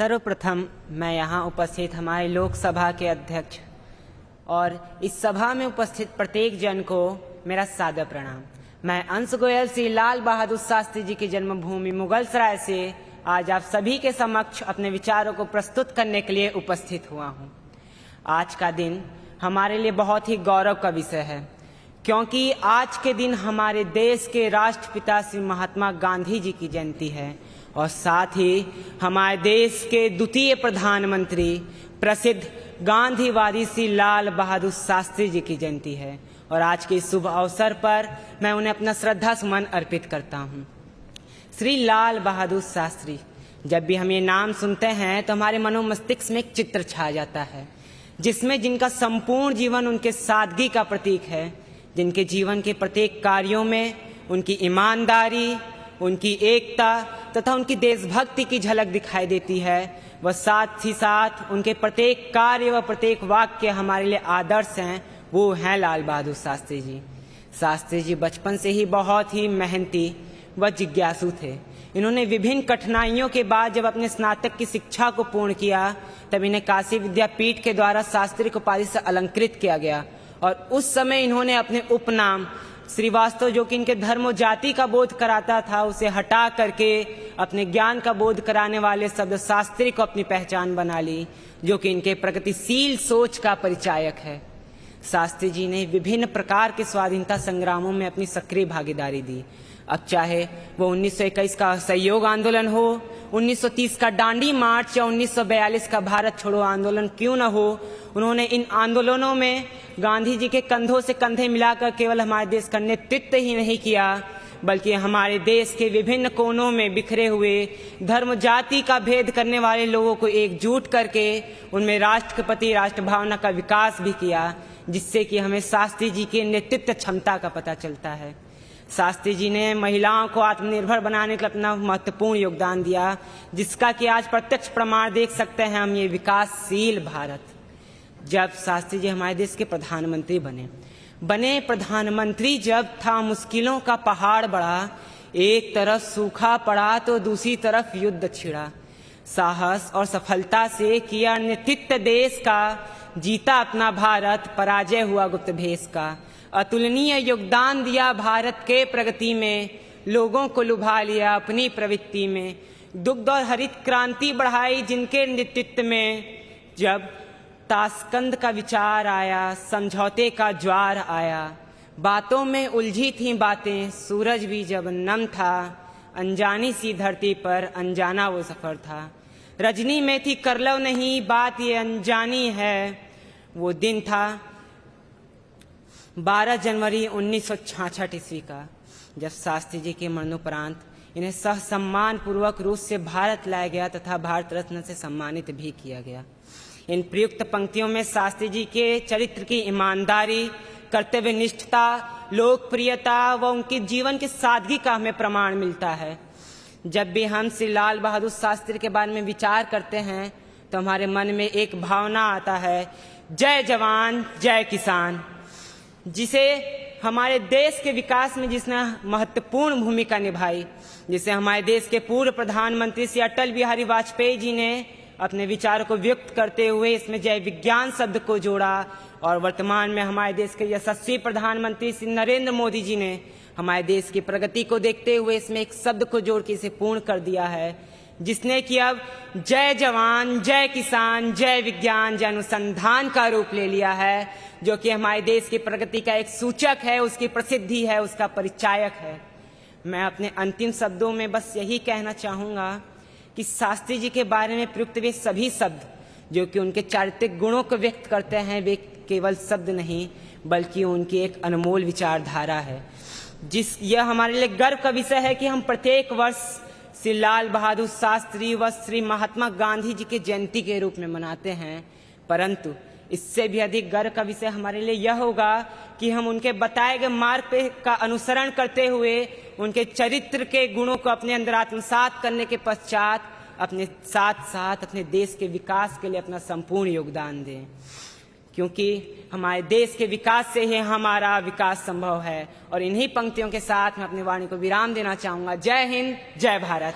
सर्वप्रथम मैं यहाँ उपस्थित हमारे लोकसभा के अध्यक्ष और इस सभा में उपस्थित प्रत्येक जन को मेरा सादर प्रणाम। मैं अंश गोयल श्री लाल बहादुर शास्त्री जी की जन्मभूमि मुगलसराय से आज आप सभी के समक्ष अपने विचारों को प्रस्तुत करने के लिए उपस्थित हुआ हूँ। आज का दिन हमारे लिए बहुत ही गौरव का विषय है, क्योंकि आज के दिन हमारे देश के राष्ट्रपिता श्री महात्मा गांधी जी की जयंती है और साथ ही हमारे देश के द्वितीय प्रधानमंत्री प्रसिद्ध गांधीवादी श्री लाल बहादुर शास्त्री जी की जयंती है। और आज के इस शुभ अवसर पर मैं उन्हें अपना श्रद्धा सुमन अर्पित करता हूँ। श्री लाल बहादुर शास्त्री, जब भी हम ये नाम सुनते हैं तो हमारे मनोमस्तिष्क में एक चित्र छा जाता है, जिसमें जिनका संपूर्ण जीवन उनके सादगी का प्रतीक है, जिनके जीवन के प्रत्येक कार्यों में उनकी ईमानदारी, उनकी एकता तथा उनकी देशभक्ति की झलक दिखाई देती है। वह साथ ही साथ उनके प्रत्येक कार्य व प्रत्येक वाक्य हमारे लिए आदर्श हैं। वो हैं लाल बहादुर शास्त्री जी। शास्त्री जी बचपन से ही बहुत ही मेहनती व जिज्ञासु थे। इन्होंने विभिन्न कठिनाइयों के बाद जब अपने स्नातक की शिक्षा को पूर्ण किया, तब इन्हें काशी विद्यापीठ के द्वारा शास्त्री उपाधि से अलंकृत किया गया और उस समय इन्होंने अपने उपनाम श्रीवास्तव, जो कि इनके धर्म और जाति का बोध कराता था, उसे हटा करके अपने ज्ञान का बोध कराने वाले शब्द शास्त्री को अपनी पहचान बना ली, जो कि इनके प्रगतिशील सोच का परिचायक है। शास्त्री जी ने विभिन्न प्रकार के स्वाधीनता संग्रामों में अपनी सक्रिय भागीदारी दी। अब चाहे वो 1921 का असहयोग आंदोलन हो, 1930 का दांडी मार्च या 1942 का भारत छोड़ो आंदोलन क्यों न हो, उन्होंने इन आंदोलनों में गांधी जी के कंधों से कंधे मिलाकर केवल हमारे देश का नेतृत्व ही नहीं किया, बल्कि हमारे देश के विभिन्न कोनों में बिखरे हुए धर्म जाति का भेद करने वाले लोगों को एकजुट करके उनमें राष्ट्र के प्रति राष्ट्र भावना का विकास भी किया, जिससे कि हमें शास्त्री जी की नेतृत्व क्षमता का पता चलता है। शास्त्री जी ने महिलाओं को आत्मनिर्भर बनाने के लिए अपना महत्वपूर्ण योगदान दिया, जिसका कि आज प्रत्यक्ष प्रमाण देख सकते हैं हम, ये विकासशील भारत। जब शास्त्री जी हमारे देश के प्रधानमंत्री बने प्रधानमंत्री जब था, मुश्किलों का पहाड़ बढ़ा, एक तरफ सूखा पड़ा तो दूसरी तरफ युद्ध छिड़ा। साहस और सफलता से किया नेतृत्व देश का, जीता अपना भारत, पराजय हुआ गुप्त भेष का। अतुलनीय योगदान दिया भारत के प्रगति में, लोगों को लुभा लिया अपनी प्रवृत्ति में। दुग्ध और हरित क्रांति बढ़ाई जिनके नेतृत्व में। जब ताशकंद का विचार आया, समझौते का ज्वार आया। बातों में उलझी थी बातें, सूरज भी जब नम था, अनजानी सी धरती पर अनजाना वो सफर था। रजनी में थी करलव नहीं, बात ये अनजानी है। वो दिन था 12 जनवरी 1966 ईस्वी का, जब शास्त्री जी के मरणोपरांत इन्हें सहसम्मान पूर्वक रूस से भारत लाया गया तथा भारत रत्न से सम्मानित भी किया गया। इन प्रयुक्त पंक्तियों में शास्त्री जी के चरित्र की ईमानदारी, कर्तव्य निष्ठता, लोकप्रियता व उनके जीवन की सादगी का हमें प्रमाण मिलता है। जब भी हम श्री लाल बहादुर शास्त्री के बारे में विचार करते हैं तो हमारे मन में एक भावना आता है, जय जवान जय किसान, जिसे हमारे देश के विकास में जिसने महत्वपूर्ण भूमिका निभाई, जिसे हमारे देश के पूर्व प्रधानमंत्री श्री अटल बिहारी वाजपेयी जी ने अपने विचारों को व्यक्त करते हुए इसमें जय विज्ञान शब्द को जोड़ा। और वर्तमान में हमारे देश के यशस्वी प्रधानमंत्री श्री नरेंद्र मोदी जी ने हमारे देश की प्रगति को देखते हुए इसमें एक शब्द को जोड़ के इसे पूर्ण कर दिया है, जिसने कि अब जय जवान जय किसान जय विज्ञान जय अनुसंधान का रूप ले लिया है, जो कि हमारे देश की प्रगति का एक सूचक है, उसकी प्रसिद्धि है, उसका परिचायक है। मैं अपने अंतिम शब्दों में बस यही कहना चाहूँगा कि शास्त्री जी के बारे में प्रयुक्त वे सभी शब्द जो कि उनके चारित्रिक गुणों को व्यक्त करते हैं, वे केवल शब्द नहीं बल्कि उनकी एक अनमोल विचारधारा है। यह हमारे लिए गर्व का विषय है कि हम प्रत्येक वर्ष श्री लाल बहादुर शास्त्री व श्री महात्मा गांधी जी की जयंती के रूप में मनाते हैं, परंतु इससे भी अधिक गर्व का विषय हमारे लिए यह होगा कि हम उनके बताए गए मार्ग पे का अनुसरण करते हुए उनके चरित्र के गुणों को अपने अंदर आत्मसात करने के पश्चात अपने साथ साथ अपने देश के विकास के लिए अपना संपूर्ण योगदान दें, क्योंकि हमारे देश के विकास से ही हमारा विकास संभव है। और इन्हीं पंक्तियों के साथ मैं अपनी वाणी को विराम देना चाहूँगा। जय हिंद, जय भारत।